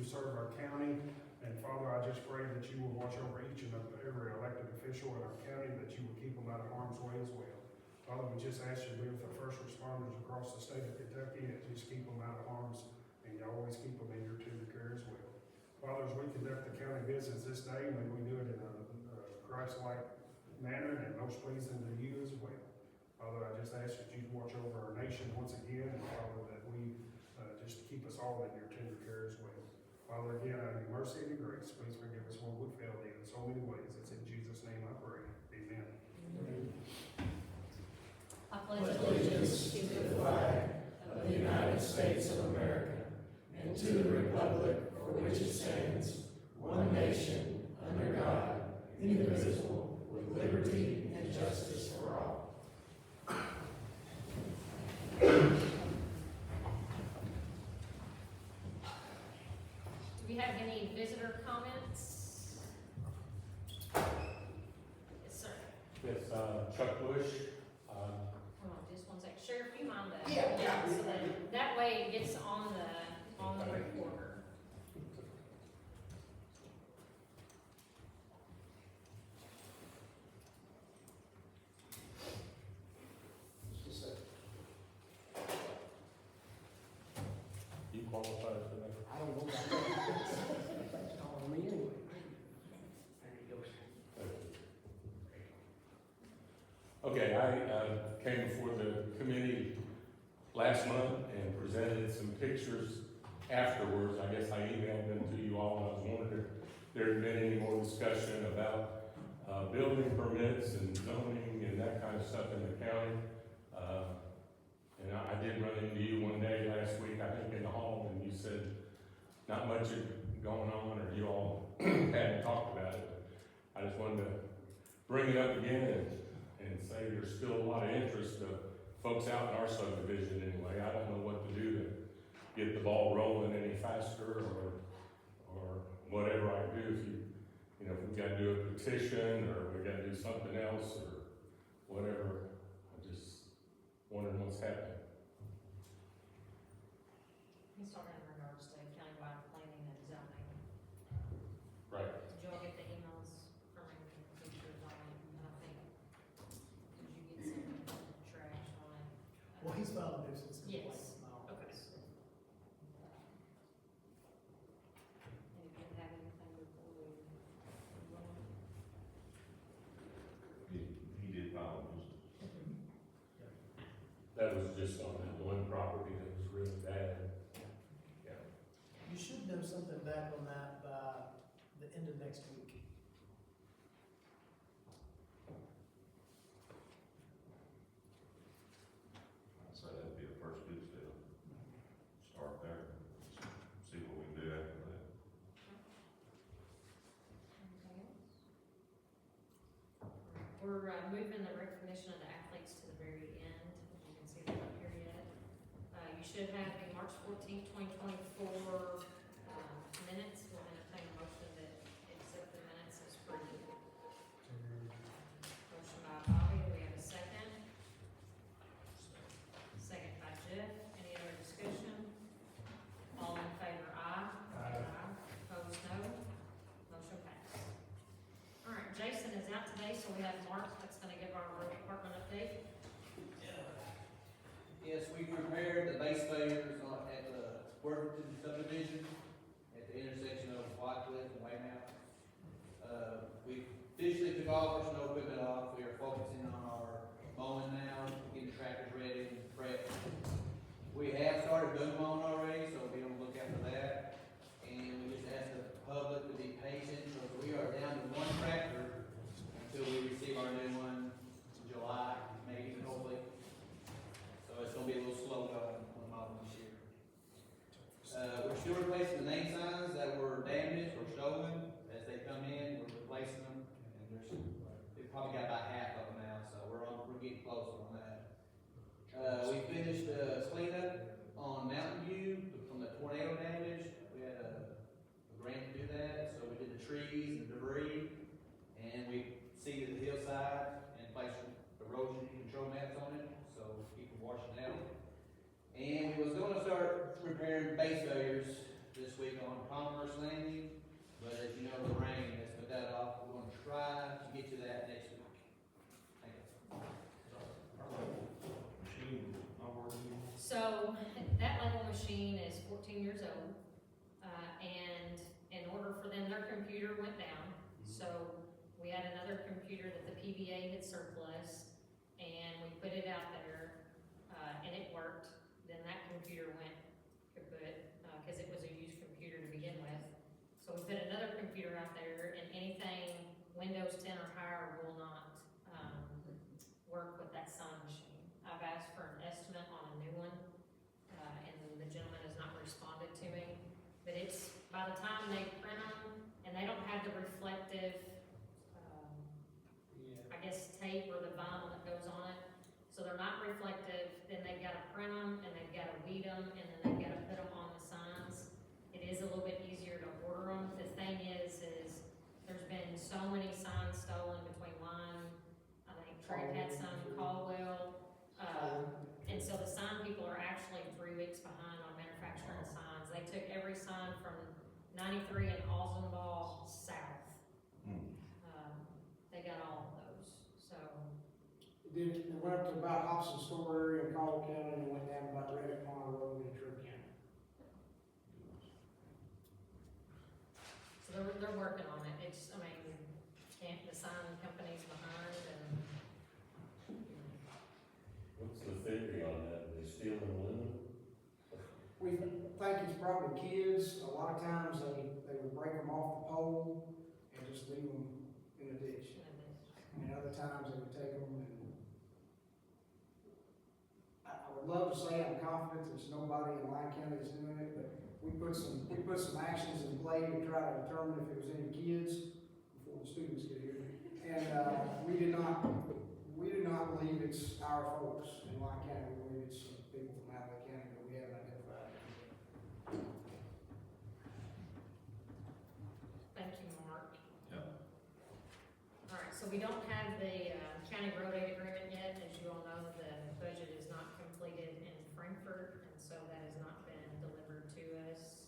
to serve our county. And Father, I just pray that you will watch over each and every elected official in our county, that you will keep them out of harm's way as well. Father, we just ask you to be with the first responders across the state of Kentucky, and just keep them out of harm's, and you always keep them in your tender care as well. Father, as we conduct the county business this day, may we do it in a Christ-like manner and most pleasing to you as well. Father, I just ask that you watch over our nation once again, and Father, that we just keep us all in your tender care as well. Father, again, out of your mercy and your grace, please forgive us when we failed you in so many ways. It's in Jesus' name I pray. Amen. Amen. I pledge allegiance to the flag of the United States of America and to the republic for which it stands, one nation, under God, indivisible, with liberty and justice for all. Do we have any visitor comments? Yes, sir. Yes, Chuck Bush. Hold on, just one sec. Sheriff, you mind that? Yeah. So that way it gets on the recorder. You qualified for that? I don't know about that. It's calling me anyway. There you go. Okay, I came before the committee last month and presented some pictures afterwards. I guess I emailed them to you all, and I was wondering if there had been any more discussion about building permits and zoning and that kind of stuff in the county. And I did run into you one day last week, I think in the hall, and you said not much had gone on, or you all hadn't talked about it. I just wanted to bring it up again and say there's still a lot of interest of folks out in our subdivision anyway. I don't know what to do to get the ball rolling any faster or whatever I do. If if we've got to do a petition or we've got to do something else or whatever, I'm just wondering what's happening. He's talking in regards to countywide planning and zoning. Right. Did you all get the emails from him and pictures on it? And I think, did you get some trash on it? Well, he's filed a nuisance complaint. Yes. Okay. And if you have anything before we move on? He did file a nuisance. That was just on that one property that was really bad. Yeah. You should know something back on that by the end of next week. I'd say that'd be the first good step. Start there, see what we can do after that. Anything else? We're moving the recognition of the athletes to the very end. As you can see, they're not here yet. You should have the March 14th, 2024 minutes. We'll entertain a motion to accept the minutes as printed. Motion by Bobby, do we have a second? Second by Jeff. Any other discussion? All in favor, aye. Opposed, no. Motion passed. All right, Jason is out today, so we have Mark that's gonna give our road department update. Yes, we prepared the base failures at the Worthington subdivision at the intersection of Wycliffe and Weymouth. We officially took all our snow equipment off. We are focusing on our mowing now, getting tractors ready and prepped. We have started boom mowing already, so be on the lookout for that. And we just ask the public to be patient, because we are down to one tractor until we receive our new one in July, maybe, hopefully. So it's gonna be a little slow going on mowing this year. We're still replacing the main signs that were damaged or stolen. As they come in, we're replacing them, and we've probably got about half of them now, so we're getting close on that. We finished the cleanup on Mountain View from the tornado damage. We had a grant to do that, so we did the trees and debris, and we seeded the hillside and placed erosion control mats on it, so keep from washing out. And we was gonna start repairing base failures this week on Commerce 14 years old. And in order for them, their computer went down. So we had another computer that the PBA had surplus, and we put it out there, and it worked. Then that computer went kaput, because it was a used computer to begin with. So we put another computer out there, and anything Windows 10 or higher will not work with that Sun machine. I've asked for an estimate on a new one, and the gentleman has not responded to me. But it's, by the time they print them, and they don't have the reflective, I guess, tape or the vinyl that goes on it, so they're not reflective. Then they've got to print them, and they've got to weed them, and then they've got to put them on the signs. It is a little bit easier to order them. The thing is there's been so many signs stolen between line, I think Trent had some, Caldwell, and so the sign people are actually 3 weeks behind on manufacturing signs. They took every sign from 93 and Alzenball south. They got all of those, so. It went up to about Hobson Store area in Caldwell County, and went down about Reddick Pond Road in Trigg County. So they're working on it. It's, I mean, the sign company's behind, and What's the theory on that? Are they stealing aluminum? We think it's probably kids. A lot of times they would break them off the pole and just leave them in the ditch. And other times they would take them and I would love to say I'm confident there's nobody in Lyon County that's doing it, but we put some actions in play to try to determine if it was any kids before the students get here. And, we do not believe it's our folks in Lyon County. We believe it's some people from out of the county that we haven't identified. thank you, Mark. Yep. All right, so we don't have the county road aid agreement yet. As you all know, the budget is not completed in Frankfurt, and so that has not been delivered to us.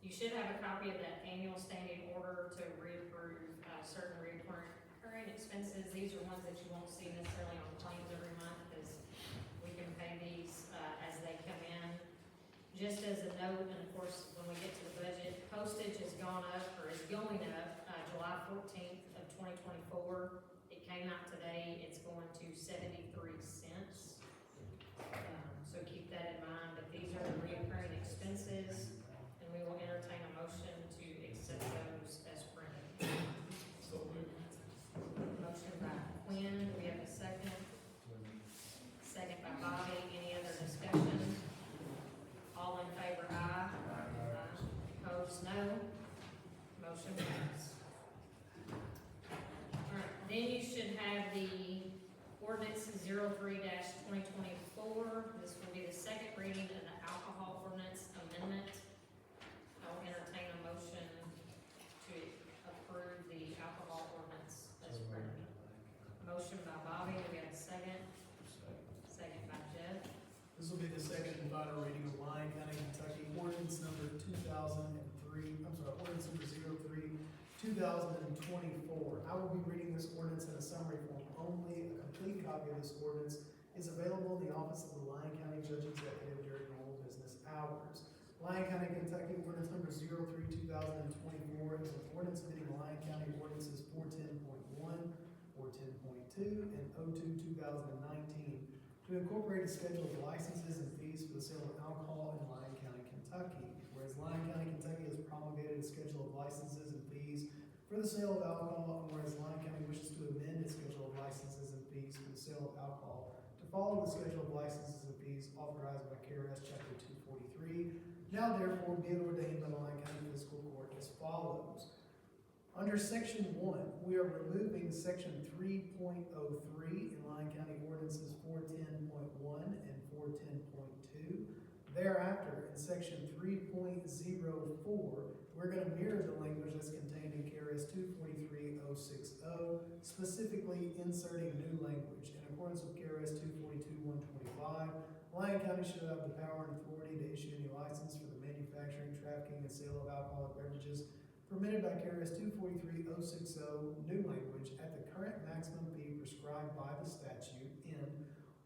You should have a copy of that annual standing order to reapprove certain recurring expenses. These are ones that you won't see necessarily on claims every month, because we can pay these as they come in. Just as a note, and of course, when we get to the budget, postage has gone up, or is going up, July 14th of 2024. It came out today, it's going to 73 cents. So keep that in mind, but these are the recurring expenses, and we will entertain a motion to accept those as printed. So moved. Motion by Quinn, do we have a second? Second by Bobby, any other discussion? All in favor, aye. Aye. Opposed, no. Motion passed. All right, then you should have the ordinance 03-2024. This will be the second reading of the alcohol ordinance amendment. I will entertain a motion to approve the alcohol ordinance as printed. Motion by Bobby, do we have a second? Second by Jeff. This will be the second and final reading of Lyon County, Kentucky, ordinance number ordinance number 03-2024. I will be reading this ordinance in a summary form only. A complete copy of this ordinance is available in the office of the Lyon County Judge Executive during normal business hours. Lyon County, Kentucky, ordinance number 03-2024 is an ordinance amending Lyon County ordinances 410.1, 410.2, and 02-2019 to incorporate a schedule of licenses and fees for the sale of alcohol in Lyon County, Kentucky. Whereas Lyon County, Kentucky has promulgated a schedule of licenses and fees for the sale of alcohol, and whereas Lyon County wishes to amend its schedule of licenses and fees for the sale of alcohol to follow the schedule of licenses and fees authorized by KRS Chapter 243, now therefore be it ordained by the Lyon County Fiscal Court as follows. Under Section 1, we are removing Section 3.03 in Lyon County Ordinances 410.1 and 410.2. Thereafter, in Section 3.04, we're going to mirror the language that's contained in KRS 243.060, specifically inserting new language. In accordance with KRS 242.125, Lyon County shall have the power and authority to issue any license for the manufacturing, trafficking, and sale of alcoholic beverages permitted by KRS 243.060, new language, at the current maximum fee prescribed by the statute in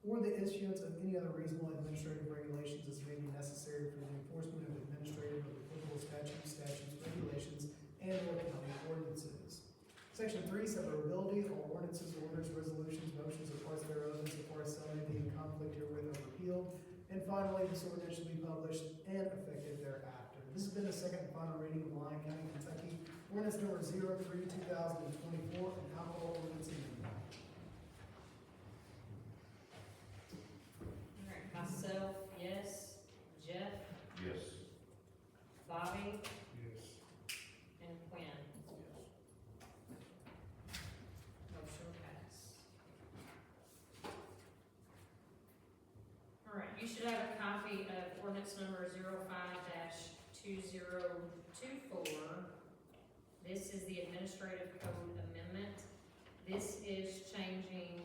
or the issuance of any other reasonable administrative regulations as may be necessary for the enforcement of administrative or applicable statutes, regulations, and or county ordinances. Section 3, severability. All ordinances, orders, resolutions, motions, or parts thereof, insofar as some may be in conflict herewith, are repealed. And finally, this ordinance shall be published and effective thereafter. This has been the second and final reading of Lyon County, Kentucky, ordinance number 03/2024, an alcohol ordinance amendment. All right, myself, yes. Jeff, Yes. Bobby, Yes. and Quinn. Motion passed. All right, you should have a copy of ordinance number 05-2024. This is the administrative code amendment. This is changing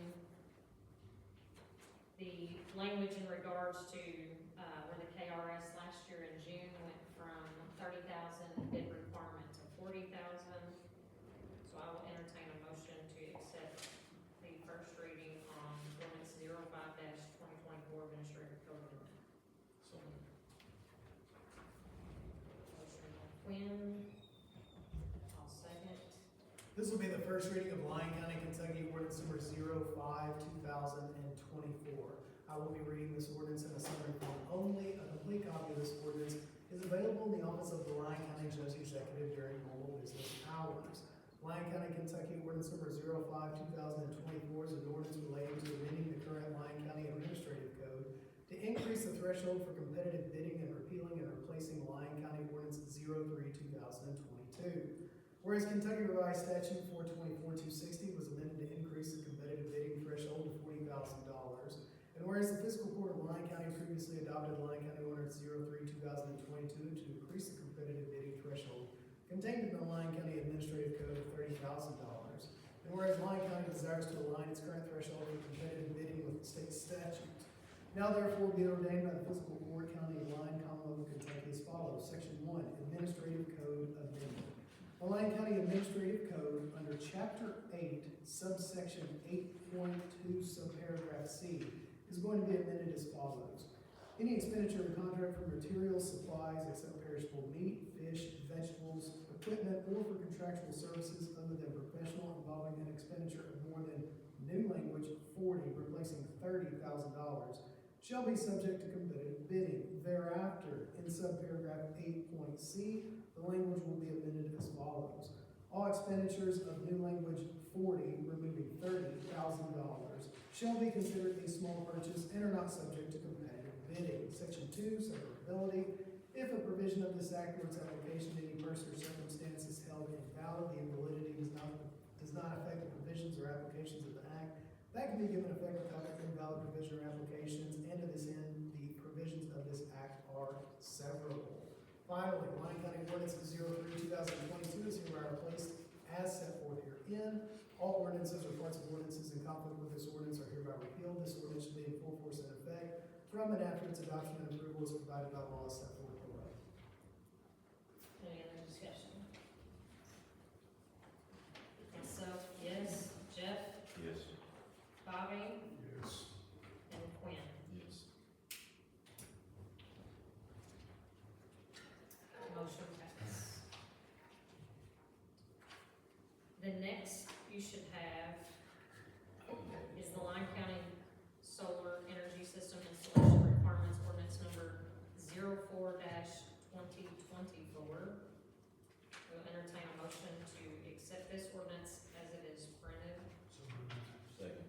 the language in regards to, where the KRS last year in June went from 30,000 bid requirement to 40,000. So I will entertain a motion to accept the first reading on ordinance 05-2024 administrative code amendment. So moved. Motion by Quinn. I'll second. This will be the first reading of Lyon County, Kentucky, ordinance number 05/2024. I will be reading this ordinance in a summary form only. A complete copy of this ordinance is available in the office of the Lyon County Judge Executive during normal business hours. Lyon County, Kentucky, ordinance number 05/2024 is an ordinance relating to amending the current Lyon County Administrative Code to increase the threshold for competitive bidding and repealing and replacing Lyon County Ordinance 03/2022. Whereas Kentucky Revised Statute 424-260 was amended to increase the competitive bidding threshold to $40,000. And whereas the fiscal court of Lyon County previously adopted Lyon County Ordinance 03/2022 to increase the competitive bidding threshold contained in the Lyon County Administrative Code of $30,000. And whereas Lyon County desires to align its current threshold for competitive bidding with the state statutes. Now therefore be ordained by the fiscal court, County of Lyon, Commonwealth of Kentucky as follows. Section 1, Administrative Code Amendment. The Lyon County Administrative Code, under Chapter 8, subsection 8.2, subparagraph C, is going to be amended as follows. Any expenditure of contract for materials, supplies, except perishable meat, fish, vegetables, equipment, or for contractual services other than professional involving an expenditure of more than new language 40, replacing $30,000, shall be subject to competitive bidding. Thereafter, in subparagraph 8.c, the language will be amended as follows. All expenditures of new language 40, removing $30,000, shall be considered a small purchase and are not subject to competitive bidding. Section 2, severability. If a provision of this act or its application to any person or circumstance is held invalid, the invalidity does not affect the provisions or applications of the act. That can be given effect without invalid provision or applications, and to this end, the provisions of this act are severable. Finally, Lyon County Ordinance 03/2022 is hereby replaced as set forth herein. All ordinances or parts of ordinances in conflict with this ordinance are hereby repealed. This ordinance shall be in full force and effect from and after its adoption and approval is provided by law as set forth below. Any other discussion? Myself, yes. Jeff, Yes. Bobby, Yes. and Quinn. Yes. Motion passed. The next you should have is the Lyon County Solar Energy System Installation Requirements Ordinance number 04-2024. We'll entertain a motion to accept this ordinance as it is printed. So moved. Second.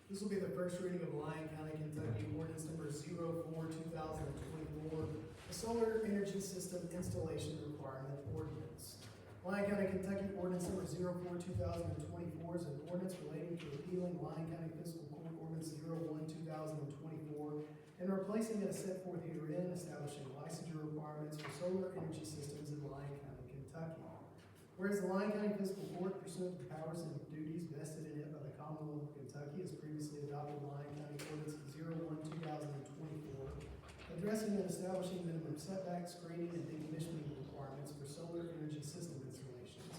This will be the first reading of Lyon County, Kentucky, ordinance number 04/2024, the Solar Energy System Installation Requirement Ordinance. Lyon County, Kentucky, ordinance number 04/2024 is an ordinance relating to repealing Lyon County Fiscal Court Ordinance 01/2024 and replacing it as set forth herein, establishing licensure requirements for solar energy systems in Lyon County, Kentucky. Whereas the Lyon County Fiscal Court, pursuant to powers and duties vested in it by the Commonwealth of Kentucky, has previously adopted Lyon County Ordinance 01/2024, addressing and establishing minimum setbacks, screening, and decommissioning requirements for solar energy system installations.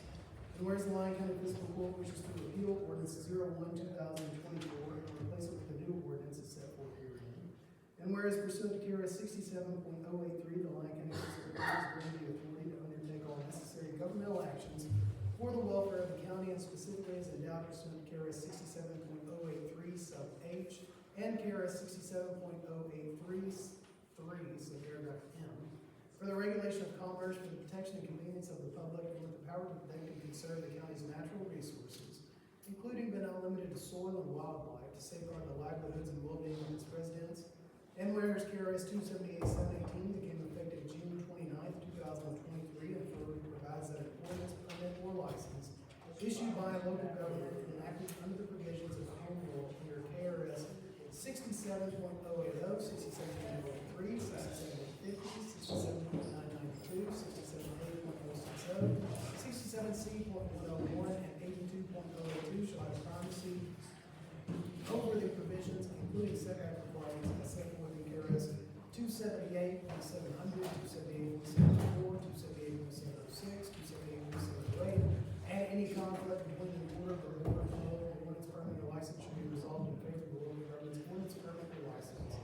And whereas the Lyon County Fiscal Court wishes to repeal Ordinance 01/2024 and replace it with a new ordinance ordinance is set forth herein. And whereas pursuant to KRS 67.083, the Lyon County Fiscal Board is granted the authority to undertake all necessary governmental actions for the welfare of the county and specifically as endowed pursuant to KRS 67.083 sub H and KRS 67.083 subparagraph M, for the regulation of commerce, for the protection and convenience of the public, and with the power to protect and conserve the county's natural resources, including but not limited to soil and wildlife, to safeguard the livelihoods and well-being of its residents. And whereas KRS 278-718 became effective June 29th, 2023, and further provides that an ordinance, permit, or license issued by a local government and enacted under the provisions of Home Rule under KRS 67.080, 67.083, 67.50, 67.992, 67.8.060, 67C.101, and 82.082 shall have primacy over the provisions, including setback requirements as set forth in KRS 278.700, 278.704, 278.706, 278.708, and any conflict between the order of the board and the ordinance permit or license should be resolved in favor of the local government's ordinance permit or license.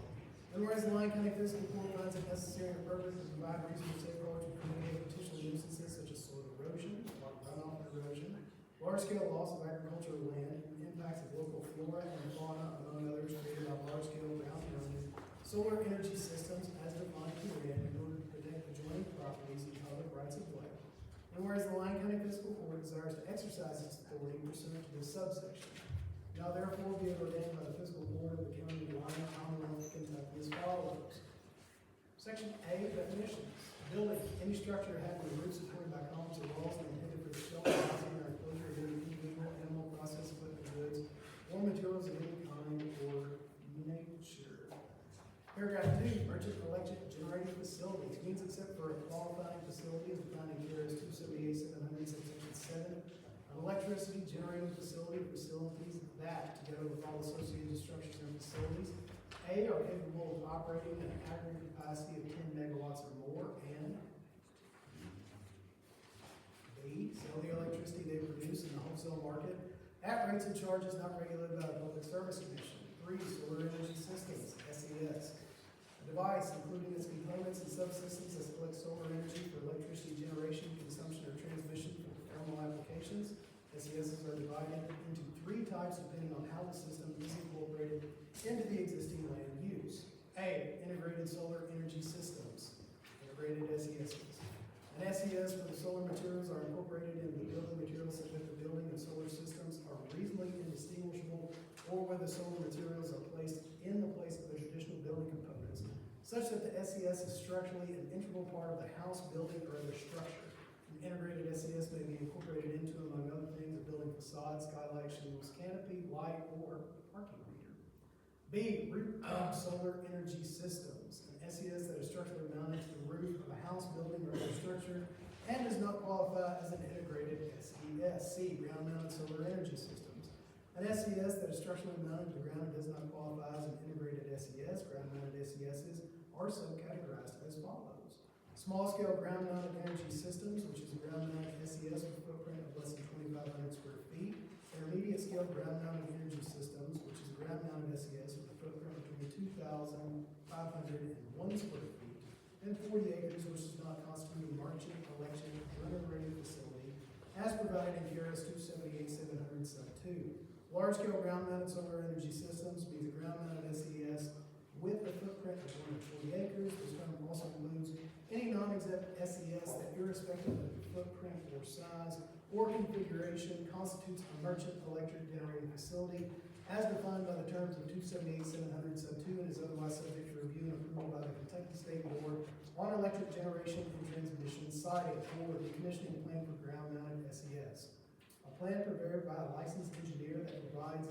And whereas the Lyon County Fiscal Court finds it necessary and appropriate to provide reasonable safeguards to mitigate potential nuisances such as soil erosion, water runoff erosion, large-scale loss of agricultural land, and impacts of local flora and fauna, among others, created by large-scale ground-mounted solar energy systems as defined herein in order to protect adjoining properties and public rights of way. And whereas the Lyon County Fiscal Court desires to exercise its authority pursuant to this subsection, now therefore be it ordained by the Fiscal Board of the County of Lyon, Commonwealth of Kentucky as follows. Section A, definitions. Building, any structure having a roof supported by columns or walls and intended for the shelter, housing, or enclosure of any individual, animal, process, equipment, goods, or materials of any kind or nature. Paragraph 2, merchant electric generating facilities means except for a qualifying facility as defined in KRS 278-700, subsection 7, an electricity generating facility or facilities that, together with all associated structures and facilities, A, are capable of operating at an aggregate capacity of 10 megawatts or more, and B, sell the electricity they produce in the wholesale market at rates and charges not regulated by the Public Service Commission. 3, solar energy systems, SES. A device, including its components and subsystems that collect solar energy for electricity generation, consumption, or transmission for thermal applications. SESs are divided into 3 types depending on how the system is incorporated into the existing land use. A, integrated solar energy systems, integrated SESs. An SES for the solar materials are incorporated into the building materials such that the building and solar systems are reasonably indistinguishable, or where the solar materials are placed in the place of the traditional building components, such that the SES is structurally an integral part of the house, building, or other structure. An integrated SES may be incorporated into, among other things, a building facade, skylight, shingles, canopy, light, or parking meter. B, rooftop solar energy systems. An SES that is structurally mounted to the roof of a house, building, or other structure and does not qualify as an integrated SES. C, ground-mounted solar energy systems. An SES that is structurally mounted to the ground and does not qualify as an integrated SES. Ground-mounted SESs are subcategorized as follows. Small-scale ground-mounted energy systems, which is a ground-mounted SES with a footprint of less than 2,500 square feet. Intermediate-scale ground-mounted energy systems, which is a ground-mounted SES with a footprint between 2,501 square feet and 40 acres, which does not constitute a merchant election generating facility, as provided in KRS 278-700 sub 2. Large-scale ground-mounted solar energy systems means a ground-mounted SES with a footprint of 140 acres. This term also includes any non-exempt SES that, irrespective of the footprint or size or configuration, constitutes a merchant electric generating facility as defined by the terms of 278-700 sub 2 and is otherwise subject to review and approval by the Kentucky State Board on Electric Generation and Transmission, citing for the commissioning plan for ground-mounted SES. A plan prepared by a licensed engineer that provides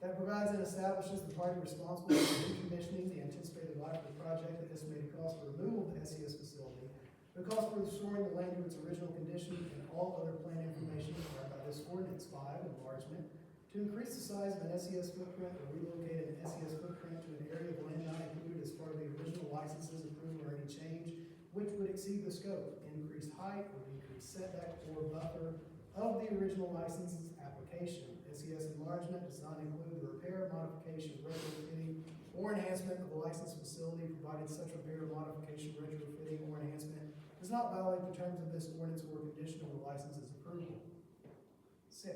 that provides and establishes the party responsible for decommissioning the anticipated life of the project, the estimated cost for removal of the SES facility, the cost for restoring the land to its original condition, and all other plan information required by this ordinance. 5, enlargement. To increase the size of an SES footprint or relocate an SES footprint to an area of land not included as part of the original licenses, approval, or any change which would exceed the scope, increased height or decreased setback or buffer of the original license's application. SES enlargement does not include the repair, modification, retrofitting, or enhancement of the licensed facility, provided such repair, modification, retrofitting, or enhancement does not violate the terms of this ordinance or condition of the license's approval. 6.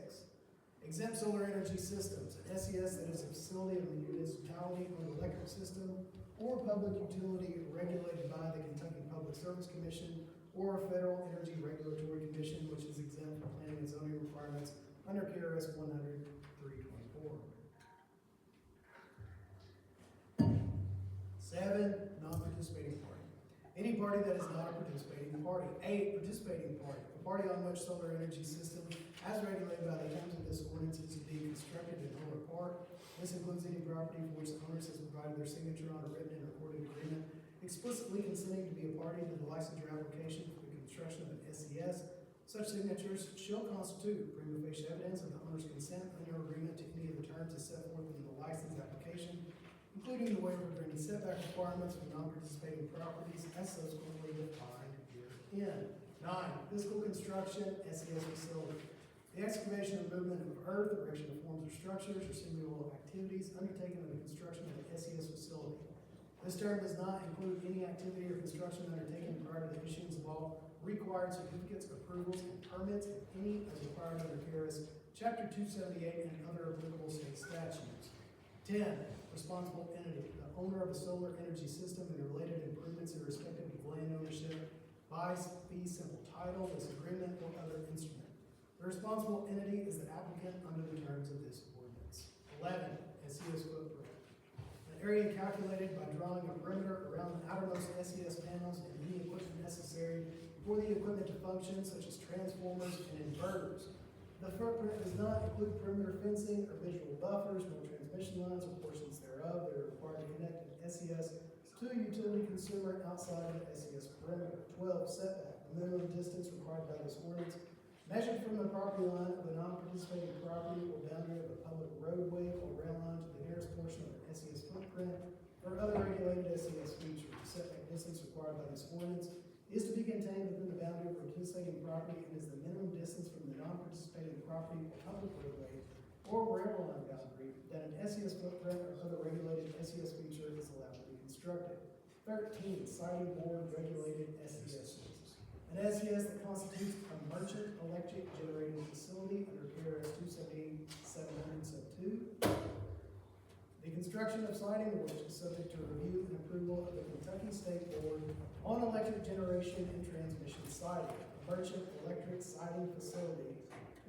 Exempt solar energy systems, an SES that is a facility of the municipality or the electric system or public utility regulated by the Kentucky Public Service Commission or a federal energy regulatory commission which is exempt from planning and zoning requirements under KRS 100-324. 7, non-participating party. Any party that is not a participating party. 8, participating party. A party on which solar energy system, as regulated by the terms of this ordinance, is to be constructed in whole or part. This includes any property for which the owners has provided their signature on a written and recorded agreement, explicitly consenting to be a party to the licensure application for the construction of an SES. Such signatures shall constitute prima facie evidence of the owner's consent under agreement to any of the terms as set forth in the license application, including the waiver of any setback requirements for non-participating properties as subsequently defined herein. 9, physical construction, SES facility. The excavation or movement of earth, erection of forms or structures, or singular activities undertaken in the construction of an SES facility. This term does not include any activity or construction undertaken prior to the issuance of all required certificates, approvals, and permits, if any, as required under KRS Chapter 278 and other applicable state statutes. 10, responsible entity, the owner of a solar energy system and related improvements irrespective of land ownership, by fee simple title, this agreement, or other instrument. The responsible entity is the applicant under the terms of this ordinance. 11, SES footprint. An area calculated by drawing a perimeter around the outermost SES panels and any equipment necessary for the equipment to function, such as transformers and inverters. The footprint does not include perimeter fencing or visual buffers, nor transmission lines or portions thereof that are required to connect an SES to a utility consumer outside of the SES perimeter. 12, setback. The minimum distance required by this ordinance, measured from the property line of a non-participating property or boundary of a public roadway or rail line to the nearest portion of an SES footprint or other regulated SES feature. The setback distance required by this ordinance is to be contained within the boundary of participating property and is the minimum distance from the non-participating property or public roadway or rail line boundary that an SES footprint or other regulated SES feature is allowed to be constructed. 13, siding board regulated SES. An SES that constitutes a merchant electric generating facility under KRS 278-700 sub 2. The construction of siding works is subject to review and approval of the Kentucky State Board on Electric Generation and Transmission Siding. A merchant electric siding facility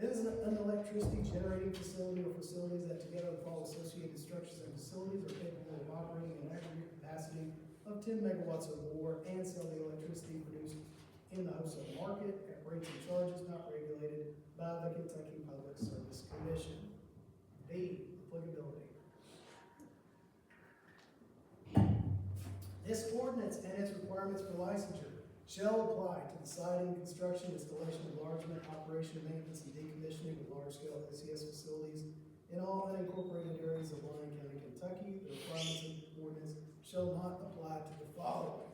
is an electricity generating facility or facilities that together with all associated structures and facilities are capable of operating an aggregate capacity of 10 megawatts or more and sell the electricity produced in the wholesale market at rates and charges not regulated by the Kentucky Public Service Commission. B, applicability. This ordinance and its requirements for licensure shall apply to the siding, construction, installation, enlargement, operation, maintenance, and decommissioning of large-scale SES facilities in all unincorporated areas of Lyon County, Kentucky. The requirements of the ordinance shall not apply to the following.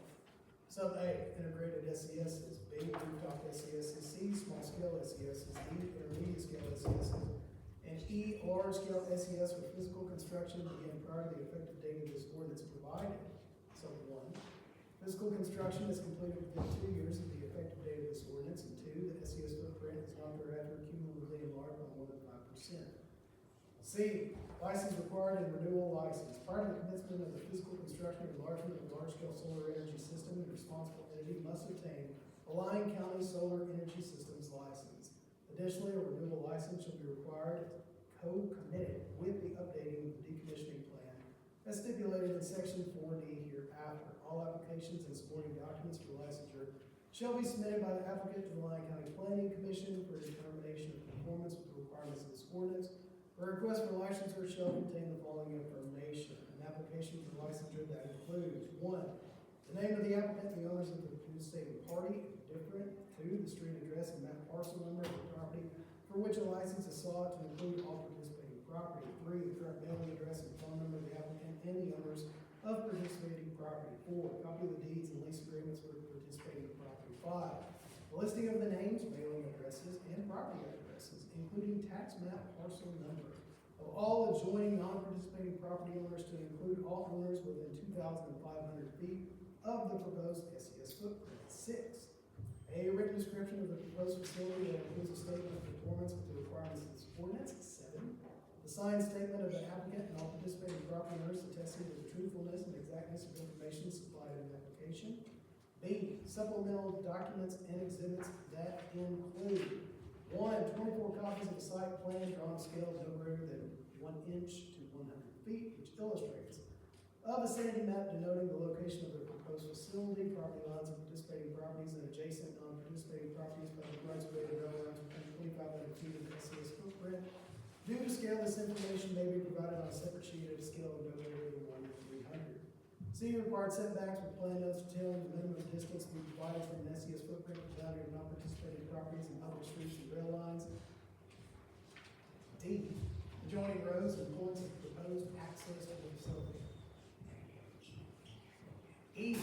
Sub A, integrated SESs. B, rooftop SESs. C, small-scale SESs. D, intermediate-scale SESs. And E, large-scale SES with physical construction began prior to the effective date of this ordinance provided. Sub 1, physical construction is completed within 2 years of the effective date of this ordinance. And 2, the SES footprint is not thereafter cumulatively enlarged by more than 5%. C, license required and renewal license. Prior to the commencement of the physical construction or enlargement of a large-scale solar energy system, the responsible entity must obtain a Lyon County Solar Energy Systems license. Additionally, a renewal license shall be required co-committed with the updating of the decommissioning plan as stipulated in section 4D hereafter. All applications and supporting documents for licensure shall be submitted by the applicant to the Lyon County Planning Commission for determination of conformance with the requirements of this ordinance. A request for licensure shall contain the following information. An application for licensure that includes 1, the name of the applicant and the owners of the participating party, if different. 2, the street address and map parcel number of the property for which a license is sought to include all participating property. 3, the current mailing address and phone number of the applicant and the owners of participating property. 4, copy of the deeds and lease agreements for participating property. 5, a listing of the names, mailing addresses, and property addresses addresses, including tax map parcel number, of all adjoining non-participating property owners to include all owners within 2,500 feet of the proposed SES footprint. 6, a written description of the proposed facility that includes a statement of conformance with the requirements of this ordinance. 7, the signed statement of the applicant and all participating property owners attesting to the truthfulness and exactness of information supplied in the application. B, supplemental documents and exhibits that include 1, 24 copies of the site plan drawn to scale no greater than 1 inch to 100 feet, which illustrates of a sandy map denoting the location of the proposed facility, property lines of participating properties and adjacent non-participating properties, public rights of way to development within 2,500 feet of the SES footprint. Due to scale, this information may be provided on a separate sheet at a scale of no greater than 1 to 300. C, required setbacks with plan notes detailing the minimum distance to be provided from an SES footprint to boundary of non-participating properties and public streets and rail lines. D, adjoining roads and points of proposed access to the facility. E,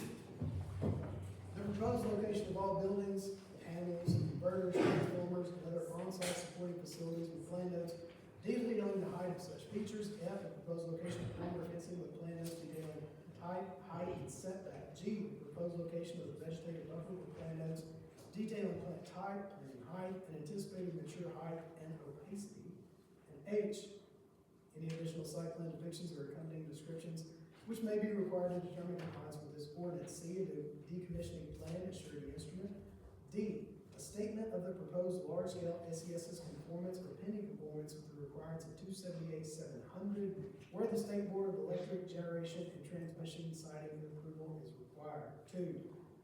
the proposed location of all buildings, panels, inverters, transformers, and other on-site supporting facilities with plan notes detailing the height of such features. F, the proposed location of perimeter fencing with plan notes detailing height, and setback. G, the proposed location of the vegetative buffer with plan notes detailing plant type, planting height, and anticipated mature height and opacity. And H, any additional site plan depictions or accompanying descriptions which may be required to determine compliance with this ordinance. C, the decommissioning plan and surety instrument. D, a statement of the proposed large-scale SES's conformance or pending conformance with the requirements of 278-700, where the State Board of Electric Generation and Transmission siting approval is required. 2,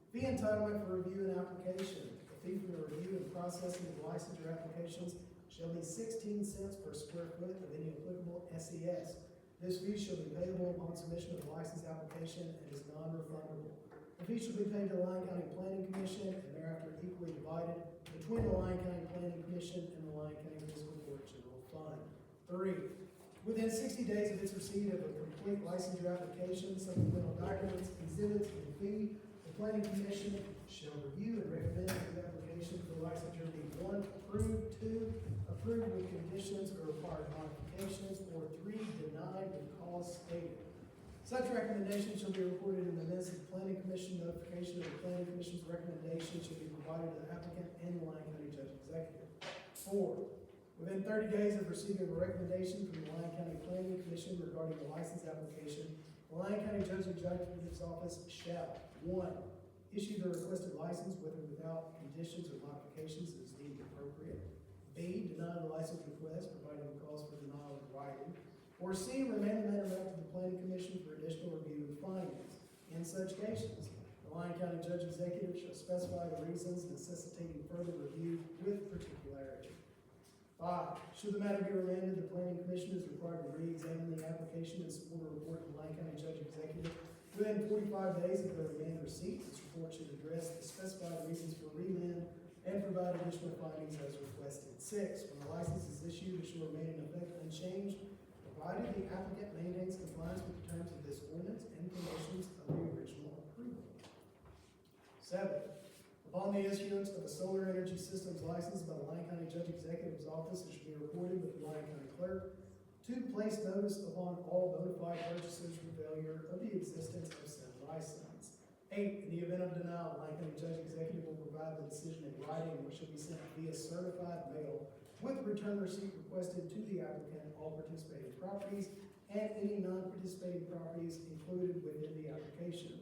fee entitlement for review and application. The fee for the review and processing of licensure applications shall be 16 cents per square foot of any applicable SES. This fee shall be payable upon submission of the license application and is non-refundable. The fee shall be paid to the Lyon County Planning Commission and thereafter equally divided between the Lyon County Planning Commission and the Lyon County Fiscal Court General Fund. 3, within 60 days of its receipt of a complete licensure application, supplemental documents, exhibits, and fee, the Planning Commission shall review and recommend that the application for licensure be 1, approved, 2, approved with conditions or required modifications, or 3, denied with cause stated. Such recommendation shall be recorded in the minutes of the Planning Commission. Notification of the Planning Commission's recommendation shall be provided to the applicant and the Lyon County Judge Executive. 4, within 30 days of receiving a recommendation from the Lyon County Planning Commission regarding the license application, the Lyon County Judge Executive's office shall 1, issue the requested license with or without conditions or modifications as deemed appropriate. B, deny the license request, providing the cause for denial in writing. Or C, remand the matter back to the Planning Commission for additional review and findings. In such cases, the Lyon County Judge Executive shall specify the reasons necessitating further review with particularity. 5, should the matter be remanded, the Planning Commission is required to re-examine the application and support a report to the Lyon County Judge Executive within 45 days of the remand receipt. This report should address the specified reasons for remand and provide additional findings as requested. 6, when the license is issued, it shall remain in effect unchanged, provided the applicant maintains compliance with the terms of this ordinance and conditions of the original approval. 7, upon the issuance of a solar energy systems license by the Lyon County Judge Executive's office, it should be reported with the Lyon County Clerk to place notice upon all bona fide purchasers for failure of the existence of said license. 8, in the event of denial, the Lyon County Judge Executive will provide the decision in writing, which shall be sent via certified mail with return receipt requested to the applicant, all participating properties, and any non-participating properties included within the application.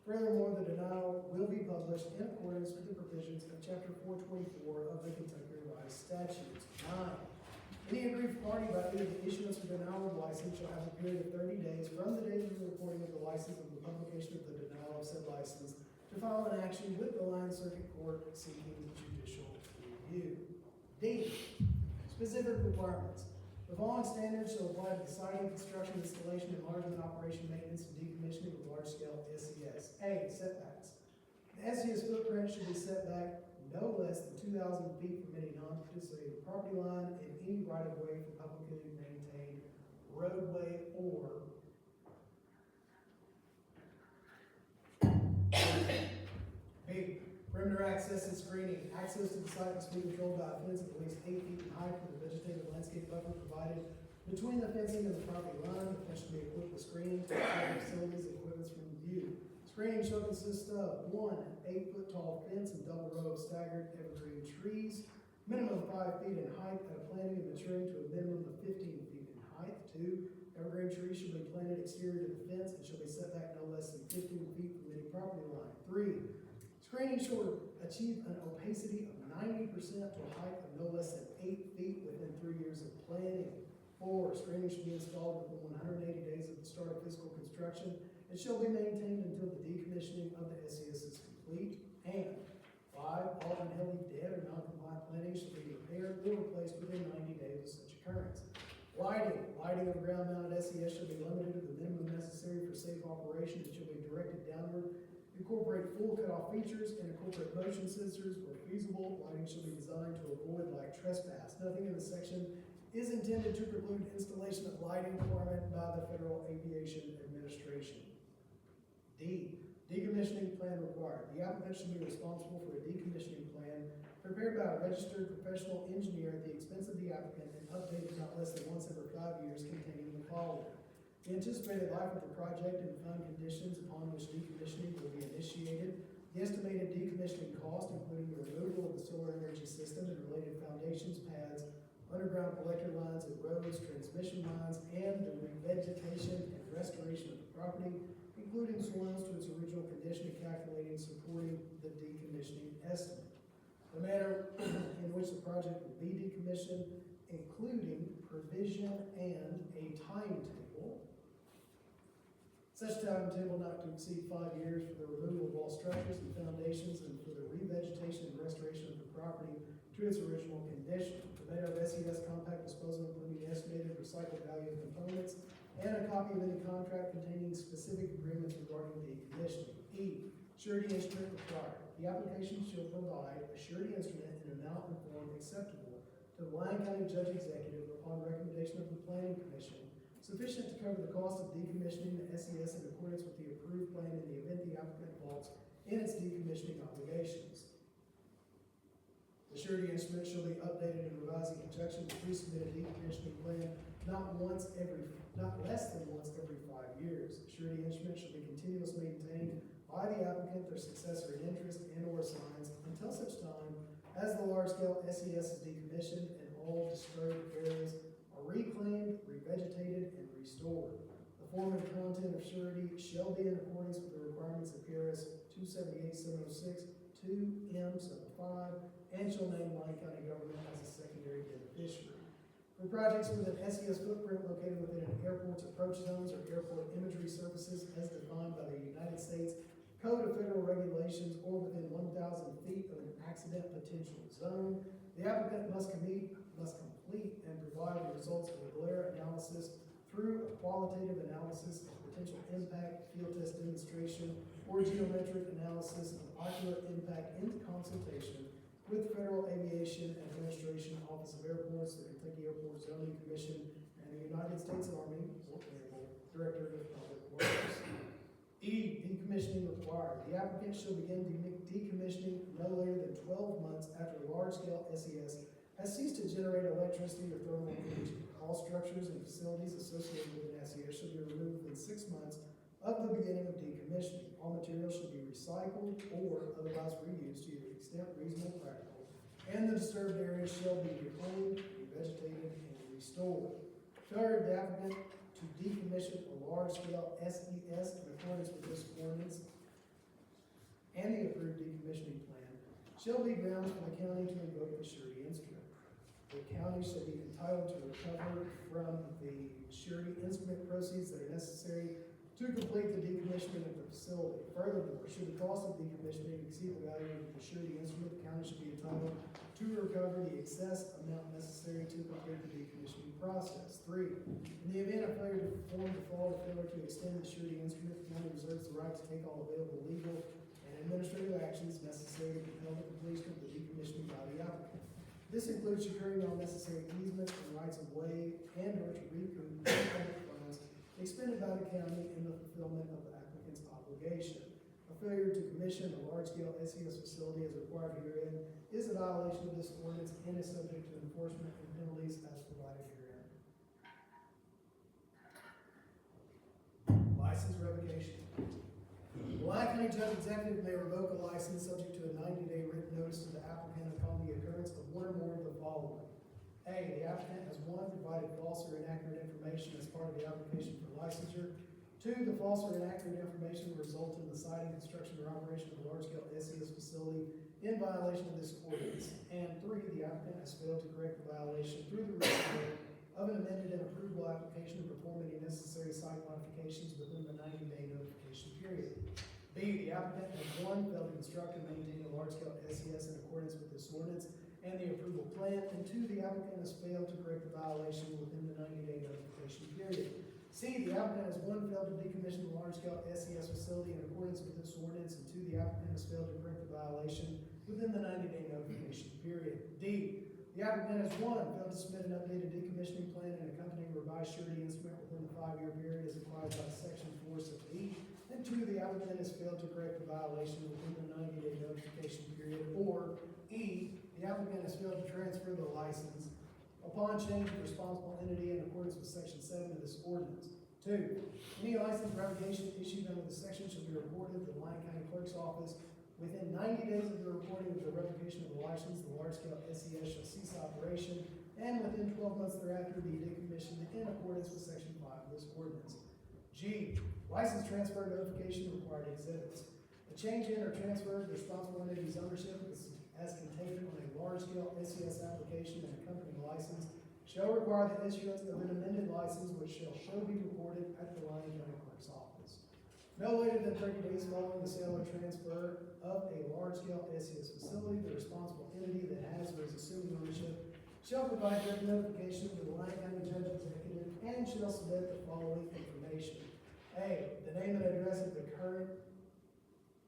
Furthermore, the denial will be published in accordance with the provisions of Chapter 424 of the Kentucky Revised Statutes. 9, any aggrieved party by either the issuance or denial of license shall have a period of 30 days from the date of the reporting of the license of the publication of the denial of said license to file an action with the Lyon Circuit Court seeking judicial review. D, specific requirements. The following standards shall apply to the siting, construction, installation, enlargement, operation, maintenance, and decommissioning of large-scale SES. A, setbacks. The SES footprint should be set back no less than 2,000 feet from any non-participating property line in any right-of-way for publicly maintained roadway or B, perimeter Perimeter access and screening. Access to the site must be controlled by a fence of at least 8 feet in height with a vegetative landscape buffer provided between the fencing and the property line. The fence should be equipped with screening to protect facilities and equipment from view. Screening shall consist of 1, an 8-foot tall fence and double row of staggered evergreen trees, minimum 5 feet in height at a planting and maturing to a minimum of 15 feet in height. 2, evergreen trees should be planted exterior to the fence and shall be set back no less than 15 feet from any property line. 3, screening shall achieve an opacity of 90% to a height of no less than 8 feet within 3 years of planting. 4, screening should be installed within 180 days of the start of fiscal construction and shall be maintained until the decommissioning of the SES is complete. And 5, all unhealthy, dead, or non-compliant plantings shall be repaired or replaced within 90 days of such occurrence. Lighting of ground-mounted SES shall be limited to the minimum necessary for safe operation and shall be directed downward. Incorporate full cutoff features and incorporate motion sensors where feasible. Lighting shall be designed to avoid light trespass. Nothing in this section is intended to preclude installation of lighting requirement by the Federal Aviation Administration. D, decommissioning plan required. The applicant should be responsible for a decommissioning plan prepared by a registered professional engineer at the expense of the applicant and updated not less than once every 5 years, containing the following: the anticipated life of the project and defined conditions upon which decommissioning will be initiated, the estimated decommissioning cost, including the removal of the solar energy system and related foundations, pads, underground collector lines and roads, transmission lines, and the revegetation and restoration of the property, including soils to its original condition and calculating supporting the decommissioning estimate. The manner in which the project will be decommissioned, including provision and a timetable. Such timetable not to exceed 5 years for the removal of all structures and foundations and for the revegetation and restoration of the property to its original condition. The manner of SES compact disposal, including the estimated recycled value of components, and a copy of any contract containing specific agreements regarding decommissioning. E, surety instrument required. The application shall provide a surety instrument in an amount and form acceptable to the Lyon County Judge Executive upon recommendation of the Planning Commission, sufficient to cover the cost of decommissioning the SES in accordance with the approved plan in the event the applicant defaults in its decommissioning obligations. The surety instrument shall be updated and revised in conjunction with pre-submitted decommissioning plan not less than once every 5 years. The surety instrument shall be continuously maintained by the applicant, their successor in interest, and/or assigns until such time as the large-scale SES is decommissioned and all disturbed areas are reclaimed, revegetated, and restored. The form and content of surety shall be in accordance with the requirements of PRS 278-706, 2M75, and shall name Lyon County government as a secondary beneficiary. For projects with an SES footprint located within an airport's approach zones or airport imagery surfaces as defined by the United States Code of Federal Regulations or within 1,000 feet of an accident potential zone, the applicant must complete and provide the results of a glare analysis through a qualitative analysis of potential impact, field test demonstration, or geometric analysis of ocular impact into consultation with the Federal Aviation Administration, Office of Airports, the Kentucky Airport Zoning Commission, and the United States Army, or Airport Directorate of Public Works. E, decommissioning required. The applicant shall begin decommissioning no later than 12 months after a large-scale SES has ceased to generate electricity or thermal energy. All structures and facilities associated with an SES should be removed within 6 months of the beginning of decommissioning. All materials should be recycled or otherwise reused to the extent reasonable and practical, and the disturbed areas shall be reclaimed, revegetated, and restored. Failure of the applicant to decommission a large-scale SES in accordance with this ordinance and the approved decommissioning plan shall be grounds for the county to invoke the surety instrument. The county shall be entitled to recover from the surety instrument proceeds that are necessary to complete the decommissioning of the facility. Furthermore, should the cost of decommissioning exceed the value of the surety instrument, the county should be entitled to recover the excess amount necessary to complete the decommissioning process. 3, in the event of failure to perform, default, or failure to extend the surety instrument, the county reserves the right to take all available legal and administrative actions necessary to compel the completion of the decommissioning by the applicant. This includes securing all necessary easements and rights of way and/or to recoup public funds expended by the county in the fulfillment of the applicant's obligation. A failure to commission a large-scale SES facility as required herein is a violation of this ordinance and is subject to enforcement and penalties as provided herein. License revocation. The Lyon County Judge Executive may revoke a license subject to a 90-day written notice to the applicant upon the occurrence of one or more of the following. A, the applicant has, 1, provided false or inaccurate information as part of the application for licensure. 2, the false or inaccurate information will result in the siting, construction, or operation of a large-scale SES facility in violation of this ordinance. And 3, the applicant has failed to correct the violation through the receipt of an amended and approvable application and perform any necessary site modifications within the 90-day notification period. B, the applicant has, 1, failed to construct and maintain a large-scale SES in accordance with this ordinance and the approval plan, and 2, the applicant has failed to correct the violation within the 90-day notification period. C, the applicant has, 1, failed to decommission the large-scale SES facility in accordance with this ordinance, and 2, the applicant has failed to correct the violation within the 90-day notification period. D, the applicant has, 1, failed to submit an updated decommissioning plan and accompanying revised surety instrument within the 5-year period as required by section 4 sub E, and 2, the applicant has failed to correct the violation within the 90-day notification period. Or E, the applicant has failed to transfer the license upon change of responsible entity in accordance with section 7 of this ordinance. 2, any license revocation issued under this section shall be reported to the Lyon County Clerk's office within 90 days of the reporting of the revocation of the license. The large-scale SES shall cease operation, and within 12 months thereafter be decommissioned in accordance with section 5 of this ordinance. G, license transfer notification required exhibits. A change in or transfer of the responsible entity's ownership as contained on a large-scale SES application and accompanying license shall require the issuance of an amended license, which shall be recorded at the Lyon County Clerk's office. No later than 30 days following the sale or transfer of a large-scale SES facility, the responsible entity that has or is assuming ownership shall provide written notification to the Lyon County Judge Executive and shall submit the following information. A, the name and address of the current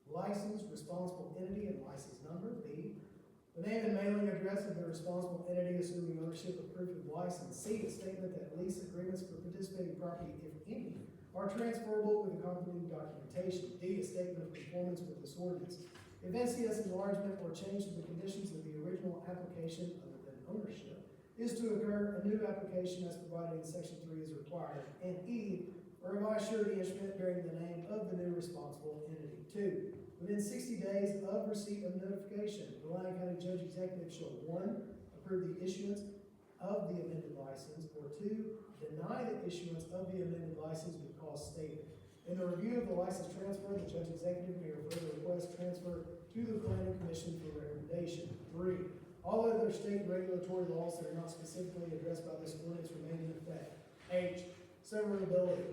licensed responsible entity and license number. B, the name and mailing address of the responsible entity assuming ownership of proof of license. C, a statement that lease agreements for participating property, if any, are transferable with accompanying documentation. D, a statement of conformance with this ordinance. If SES enlargement or change to the conditions of the original application other than ownership is to occur, a new application as provided in section 3 is required. And E, a revised surety instrument bearing the name of the new responsible entity. 2, within 60 days of receipt of notification, the Lyon County Judge Executive shall 1, approve the issuance of the amended license, or 2, deny the issuance of the amended license with cause stated. In the review of the license transfer, the Judge Executive may refer the request transfer to the Planning Commission for recommendation. 3, all other state regulatory laws that are not specifically addressed by this ordinance remain in effect. H, severability.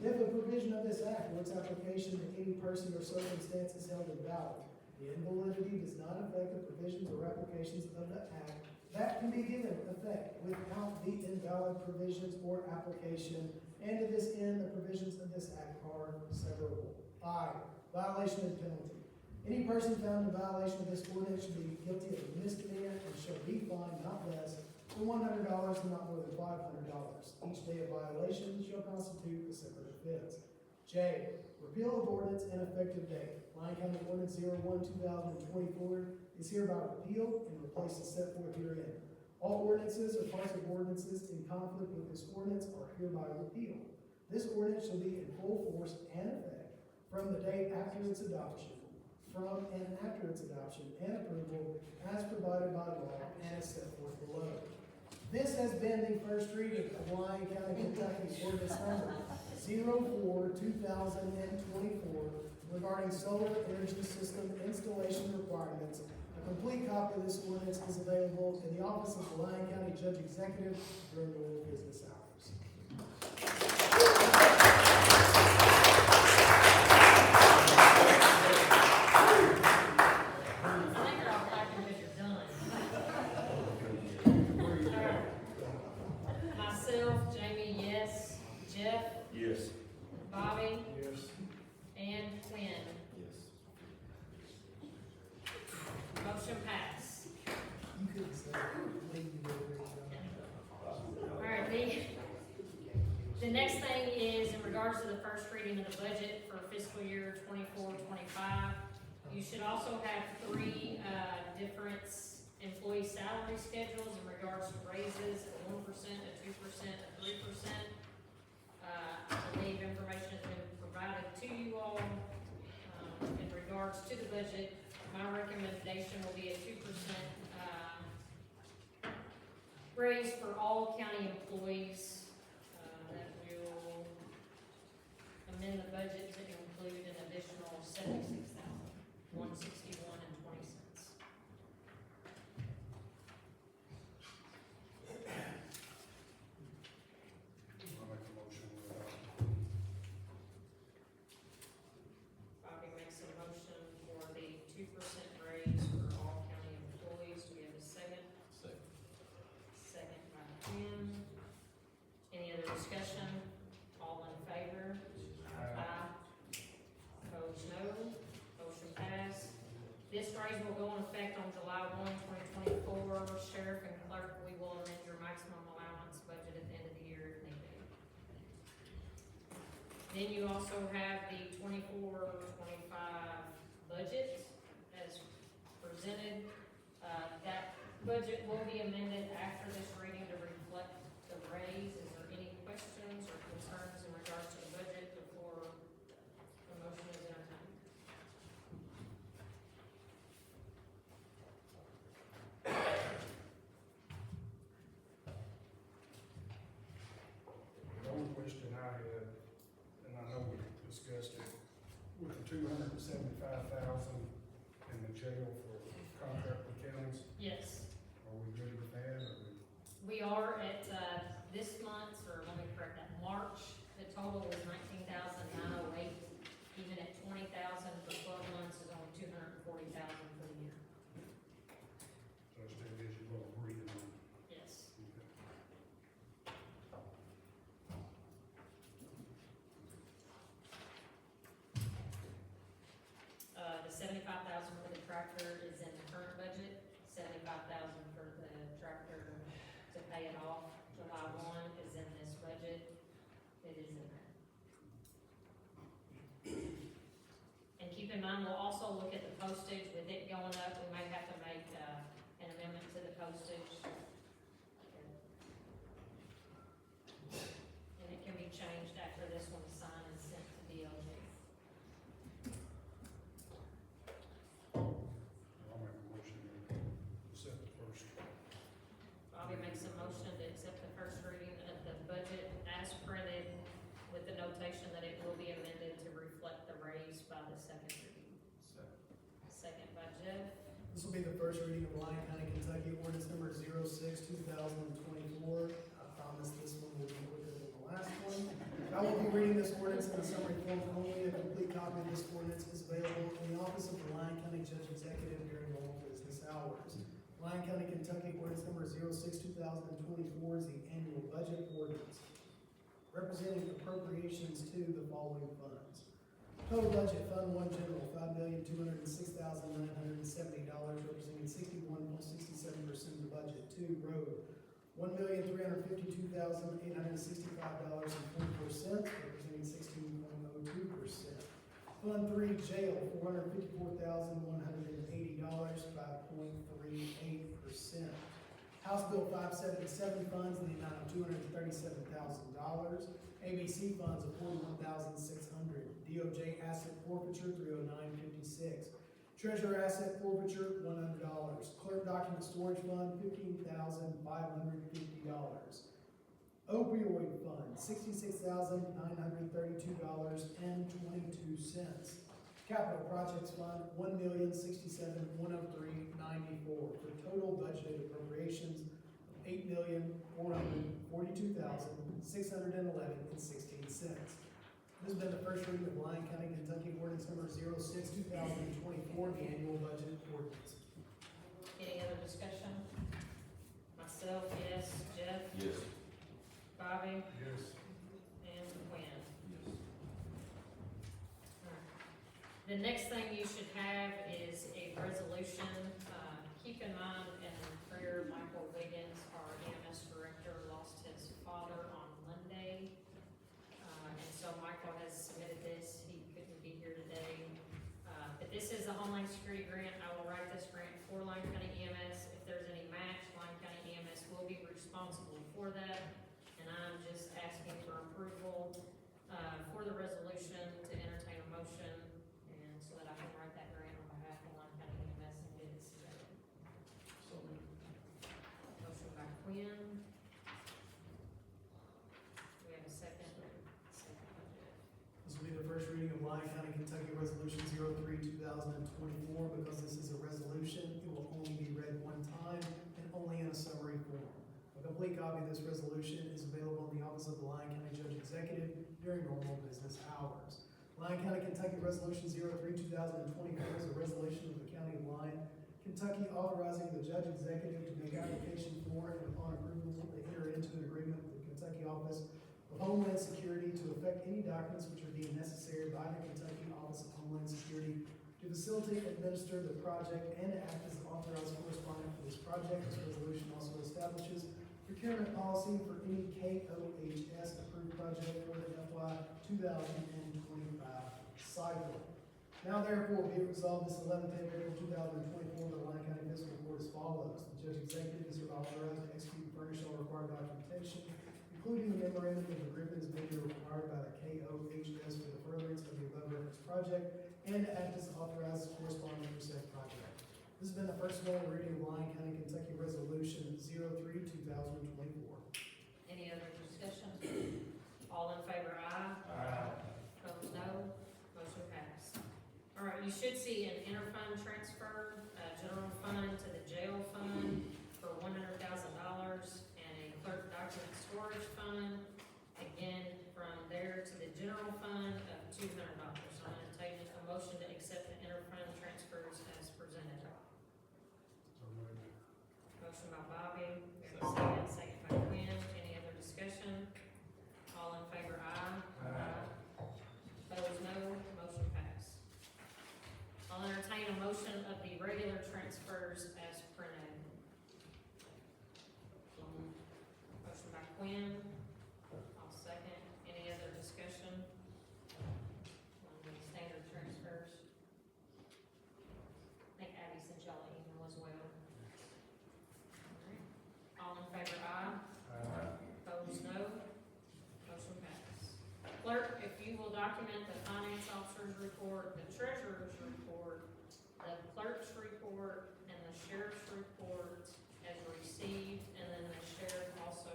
If a provision of this act or its application to any person or circumstance is held invalid, the invalidity does not affect the provisions or applications of the act that can be given effect without the invalid provisions or application, and to this end, the provisions of this act are severable. 5, violation and penalty. Any person found in violation of this ordinance should be guilty of a misdemeanor and shall be fined not less than $100 and not more than $500. Each day of violation shall constitute a separate offense. J, repeal of ordinance and effective date. Lyon County Ordinance 01/2024 is hereby repealed and replaced as set forth herein. All ordinances or parts of ordinances in conflict with this ordinance are hereby repealed. This ordinance shall be in full force and effect from the date after its adoption, from and after its adoption and approval as provided by law and as set forth below. This has been the first reading of Lyon County, Kentucky ordinance number 04/2024 regarding solar energy system installation requirements. A complete copy of this ordinance is available in the office of the Lyon County Judge Executive during normal business hours. Myself, Jamie, yes. Jeff, Yes. Bobby, Yes. and Quinn. Yes. Motion passed. You couldn't say, leave you there. All right, the next thing is in regards to the first reading of the budget for fiscal year 24-25. You should also have three, different employee salary schedules in regards to raises, a 1%, a 2%, a 3%. I believe information has been provided to you all. In regards to the budget, my recommendation will be a 2%, raise for all county employees. That will amend the budget to include an additional $76,161.20. I'll make a motion with that. Bobby makes a motion for the 2% raise for all county employees. Do we have a second? Second. Second by Tim. Any other discussion? All in favor? Aye. Opposed, no. Motion passed. This raise will go in effect on July 1, 2024. Sheriff and clerk, we will amend your maximum allowance budget at the end of the year if need be. Then you also have the 24-25 budget as presented. That budget will be amended after this reading to reflect the raise. Is there any questions or concerns in regards to the budget before the motion is entertained? The only question I had, and I know we discussed it, with the $275,000 in the jail for contract with counties, Yes. are we good with that, or We are at, this month, or let me correct that, March, the total was 19,908. Even at 20,000 for 12 months is only 240,000 for the year. so it's still is you will agree to that? Yes. The 75,000 for the tractor is in the current budget, 75,000 for the tractor to pay it off July 1 is in this budget. It is in there. And keep in mind, we'll also look at the postage. With it going up, we may have to make, an amendment to the postage. And it can be changed after this one's signed and sent to DOJ. I'll make a motion to accept the first. Bobby makes a motion to accept the first reading of the budget as printed with the notation that it will be amended to reflect the raise by the second reading. Second by Jeff. This will be the first reading of Lyon County, Kentucky, ordinance number 06-2024. I promise this one will be quicker than the last one. I will be reading this ordinance in a summary form only. A complete copy of this ordinance is available in the office of the Lyon County Judge Executive during normal business hours. Lyon County, Kentucky, ordinance number 06-2024 is the annual budget ordinance, representing appropriations to the following funds. Total budget, Fund 1 General, $5,206,970, representing 61.67% of the budget. 2 Road, $1,352,865.44, representing 16.02%. Fund 3 Jail, $454,180, 5.38%. House Bill 577 funds in the amount of $237,000. ABC funds of $41,600. DOJ asset forfeiture, $309.56. Treasurer asset forfeiture, $100. Clerk document storage fund, $15,550. Opioid fund, $66,932.22. Capital projects fund, $1,067,103.94, for total budgeted appropriations of $8,442,611.16. This has been the first reading of Lyon County, Kentucky, ordinance number 06-2024, the annual budget ordinance. Any other discussion? Myself, yes. Jeff? Yes. Bobby? Yes. And Quinn? Yes. Alright. The next thing you should have is a resolution. Keep in mind, in prayer, Michael Wiggins, our EMS director, lost his father on Monday. And so Michael has submitted this. He couldn't be is a Homeland Security grant. I will write this grant for Lyon County EMS. If there's any match, Lyon County EMS will be responsible for that. And I'm just asking for approval, for the resolution to entertain a motion, and so that I can write that grant on behalf of Lyon County EMS and get it submitted. Motion by Quinn. Do we have a second? Second by Jeff. This will be the first reading of Lyon County, Kentucky Resolution 03-2024. Because this is a resolution, it will only be read one time and only in a summary form. A complete copy of this resolution is available in the office of the Lyon County Judge Executive during normal business hours. Lyon County, Kentucky Resolution 03-2024 is a resolution of the County of Lyon, Kentucky, authorizing the Judge Executive to make application for and upon approval to enter into an agreement with the Kentucky Office of Homeland Security to effect any documents which are deemed necessary by the Kentucky Office of Homeland Security to facilitate and administer the project and to act as the authorized correspondent for this project. This resolution also establishes procurement policy for any KOHS approved project for the FY 2025 cycle. Now therefore be it resolved this 11th day of April 2024 by the Lyon County Fiscal Court as follows. The Judge Executive is authorized to execute and furnish all required documentation, including the memorandum of agreement as may be required by the KOHS for the furtherance of the above referenced project and to act as authorized correspondent for said project. This has been the first and only reading of Lyon County, Kentucky Resolution 03-2024. Any other discussion? All in favor, aye. Opposed, no. Motion passed. All right, you should see an interfund transfer, general fund to the jail fund for $100,000 and a clerk document storage fund, again, from there to the general fund of $200. So I'm entertaining a motion to accept the interfund transfers as presented. So moved. Motion by Bobby, we have a second, second by Quinn. Any other discussion? All in favor, aye. Opposed, no. Motion passed. I'll entertain a motion of the regular transfers as printed. Motion by Quinn. I'll second. Any other discussion on the standard transfers? I think Abby sent y'all an email as well. All in favor, aye. Opposed, no. Motion passed. Clerk, if you will document the finance officer's report, the treasurer's report, the clerk's report, and the sheriff's report as received, and then the sheriff also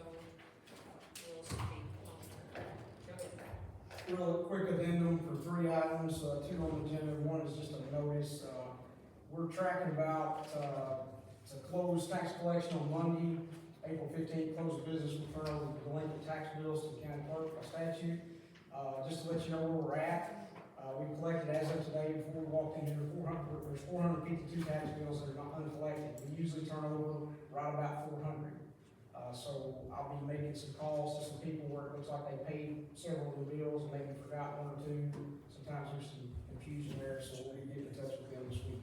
will speak on that. Go ahead. Real quick addendum for 3 items, 2 on the agenda. One is just a notice. We're tracking about, to close tax collection on Monday, April 15th, close the business referral of delinquent tax bills to the county clerk by statute. Just to let you know where we're at, we collected as of today, before we walked in here, there's 452 tax bills that are not uncollected. We usually turn over right about 400. So I'll be making some calls to some people where it looks like they paid several of the bills and maybe forgot 1 or 2. Sometimes there's some confusion there, so we'll be getting in touch with them this week.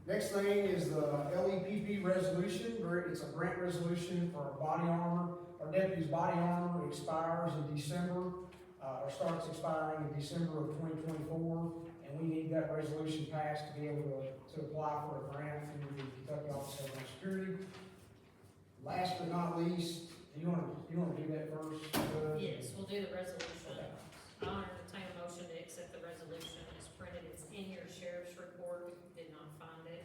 Next thing is the LEPP resolution. It's a grant resolution for our body armor. Our deputy's body armor expires in December, or starts expiring in December of 2024, and we need that resolution passed to be able to apply for a grant through the Kentucky Office of Homeland Security. Last but not least, you wanna do that first? Yes, we'll do the resolution. I'll entertain a motion to accept the resolution as printed. It's in your sheriff's report. If you did not find it.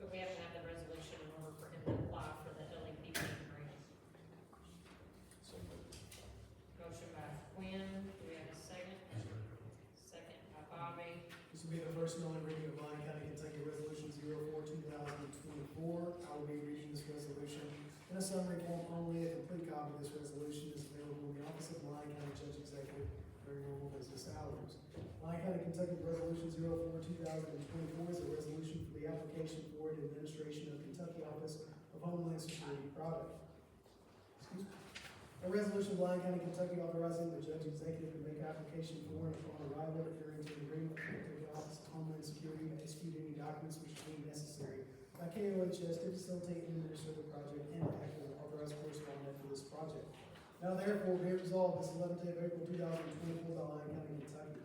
But we have to have the resolution in order for him to apply for the LEPP grant. Motion by Quinn. Do we have a second? Second by Bobby. This will be the first and only reading of Lyon County, Kentucky Resolution 04-2024. I will be reading this resolution in a summary form only. A complete copy of this resolution is available in the office of Lyon County Judge Executive during normal business hours. Lyon County, Kentucky Resolution 04-2024 is a resolution for the application for and administration of Kentucky Office of Homeland Security product. Excuse me. A resolution of Lyon County, Kentucky authorizing the Judge Executive to make application for and upon arrival enter into an agreement with the Kentucky Office of Homeland Security to execute any documents which are deemed necessary by KOHS to facilitate and administer the project and act as an authorized correspondent for this project. Now therefore be it resolved this 11th day of April 2024 by Lyon County, Kentucky.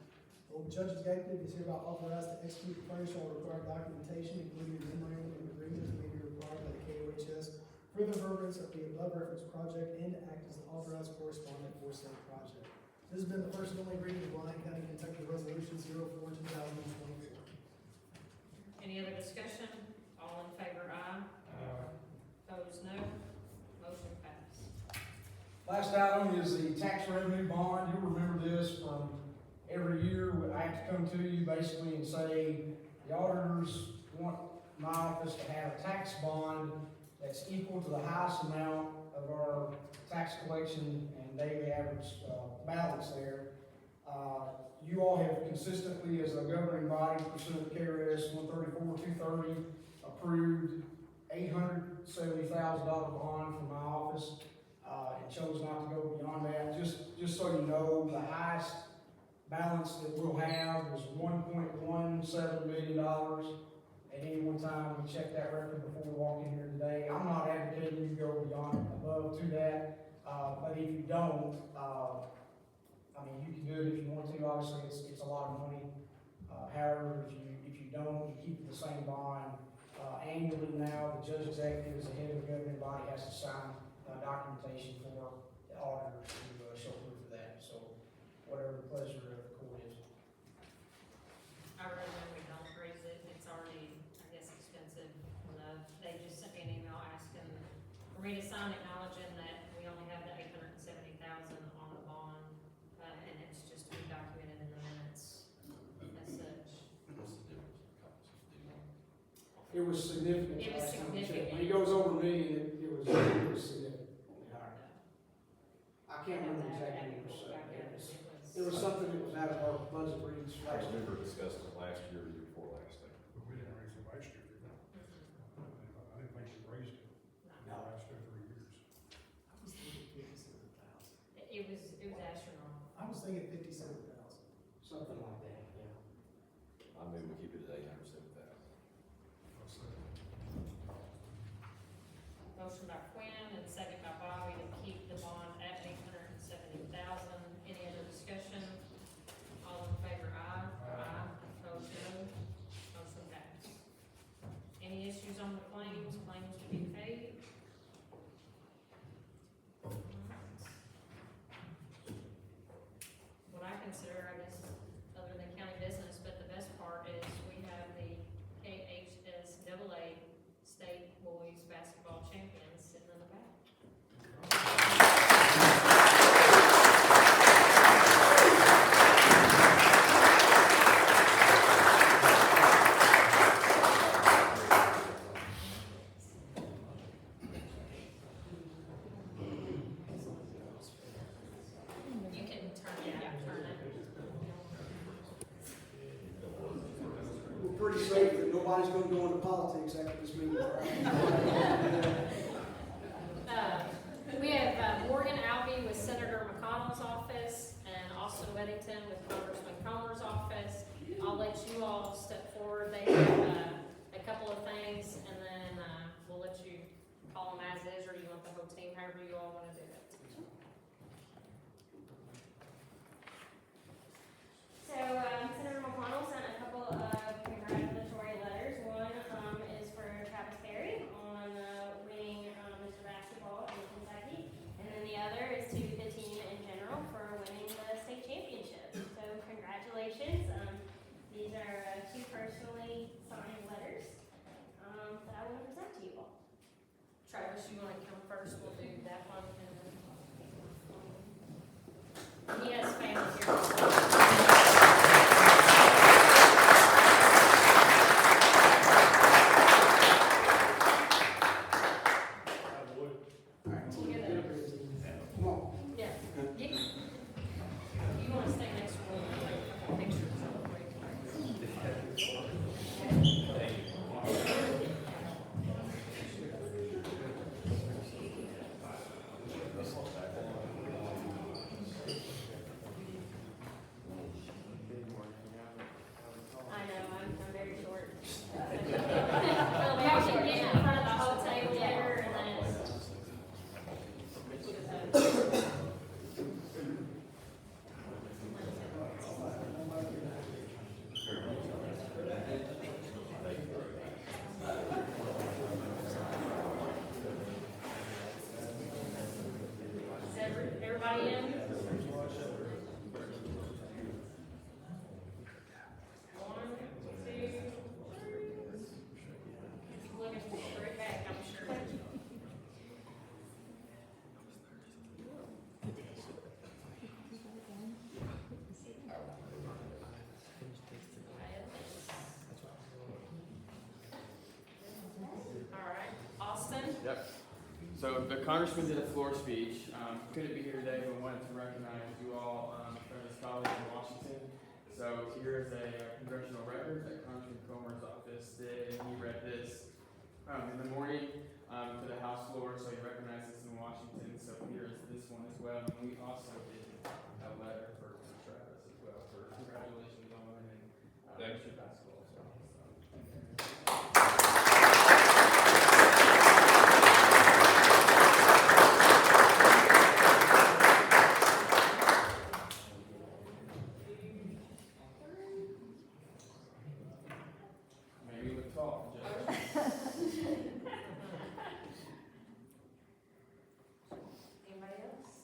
Judge Executive is hereby authorized to execute and furnish all required documentation, including a memorandum of agreement that may be required by the KOHS for the furtherance of the above referenced project and to act as the authorized correspondent for said project. This has been the first and only reading of Lyon County, Kentucky Resolution 04-2024. Any other discussion? All in favor, aye. Opposed, no. Motion passed. Last item is the tax revenue bond. You'll remember this from every year. I have to come to you basically and say, the auditors want my office to have a tax bond that's equal to the highest amount of our tax collection and daily average balance there. You all have consistently, as a governing body, pursuant to KRS 134-230, approved $870,000 bond for my office, and chose not to go beyond that. Just so you know, the highest balance that we'll have is $1.17 million at any one time. We checked that record before we walked in here today. I'm not advocating you go beyond above to that, but if you don't, I mean, you can do it if you want to. Obviously, it's a lot of money. However, if you don't, you keep the same bond. Annually now, the judge executive as the head of the governing body has to sign documentation for the auditors to show proof of that. So, whatever the pleasure of the court is. I recommend we don't raise it. It's already, I guess, expensive enough. They just sent me an email asking for me to sign acknowledging that we only have the $870,000 on the bond, and it's just to be documented in the minutes as such. What's the difference in cost? Do you know? It was significant. It was last time we checked. significant. When it goes over $1 million, it was significantly higher. I can't remember exactly what percent. It was something that was out of our budget reach I last year. remember discussing it last year, the year before last, I think. But we didn't raise it last year, did we? I didn't think we raised it the last 2 or 3 years. I was thinking 57,000. It was astronomical. I was thinking 57,000. Something like that, yeah. I mean, we keep it at $807,000. Motion by Quinn and second by Bobby to keep the bond at $870,000. Any other discussion? All in favor, aye. Opposed, no. Motion passed. Any issues on the claims? Claims to be paid? What I consider, I guess, other than county business, but the best part is we have the KHSAA State Boys Basketball Champions sitting in the back. You can turn it, turn it. We're pretty safe that nobody's gonna go into politics after this meeting. We have Morgan Albee with Senator McConnell's office and Austin Weddington with Congressman Comer's office. I'll let you all step forward. They have a couple of things, and then we'll let you call them as is, or you want the whole team, however you all want to do it. So, Senator McConnell sent a couple of congratulatory letters. One is for Travis Perry on winning Mr. Basketball in Kentucky, and then the other is to the team in general for winning the state championship. So, congratulations. These are two personally signed letters that I want to present to you all. Travis, you want to come first? We'll do that one. And then he has family here. Come on. Yeah. You want to stay next to one, I'll take a couple pictures real quick. Yep. So the congressman did a floor speech. Couldn't be here today, but wanted to recognize you all for his colleagues in Washington. So here is a congressional record that Congressman Comer's office did, and he read this in the morning to the House floor. So he recognized this in Washington. So here is this one as well. And we also did a letter for Travis as well for congratulations on winning Mr. Basketball as well. Maybe with talk, Judge. Anybody else?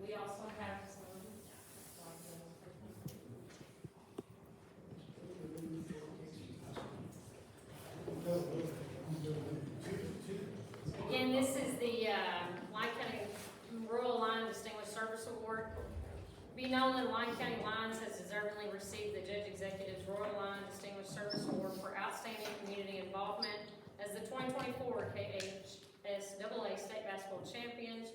We also have some. Again, this is the Lyon County Rural Line Distinguished Service Award. Be known that Lyon County Lines has deservingly received the Judge Executive's Rural Line Distinguished Service Award for outstanding community involvement as the 2024 KHSAA State Basketball Champions.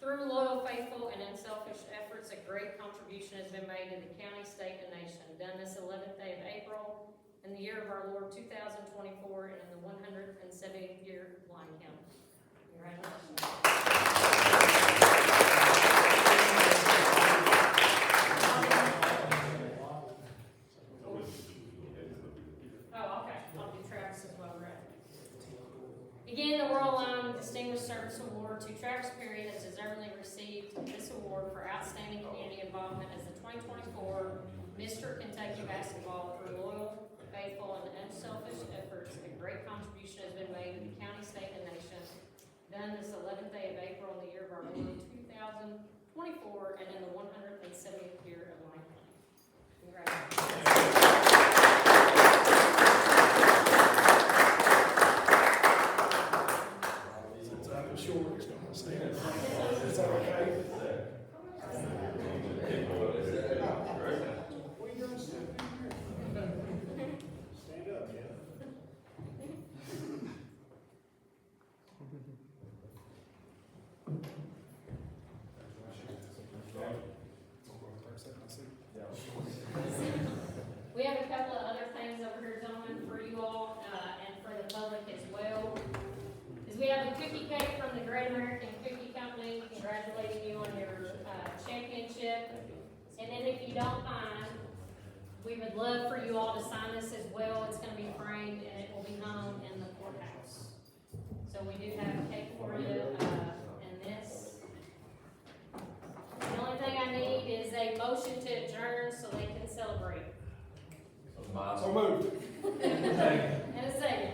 Through loyal, faithful, and unselfish efforts, a great contribution has been made to the county, state, and nation. Done this 11th day of April in the year of our Lord 2024 and in the 170th year of Lyon County. Congratulations. Oh, okay, I'll do Travis as well, right? Again, the Rural Line Distinguished Service Award to Travis Perry has deservingly received this award for outstanding community involvement as the 2024 Mr. Kentucky Basketball through loyal, faithful, and unselfish efforts. A great contribution has been made to the county, state, and nation. Done this 11th day of April in the year of our Lord 2024 and in the 170th year of Lyon County. Congratulations. Since I'm short, it's gonna stand. Is that okay? What are you gonna stand here? Stand up, yeah. We have a couple of other things over here, gentlemen, for you all, and for the public as well. Is we have a cookie cake from the Great American Cookie Company, congratulating you on your, championship. And then if you don't mind, we would love for you all to sign this as well. It's gonna be framed and it will be hung in the courthouse. So we do have a cake for you, and this. The only thing I need is a motion to adjourn so they can celebrate. So moved. And a second.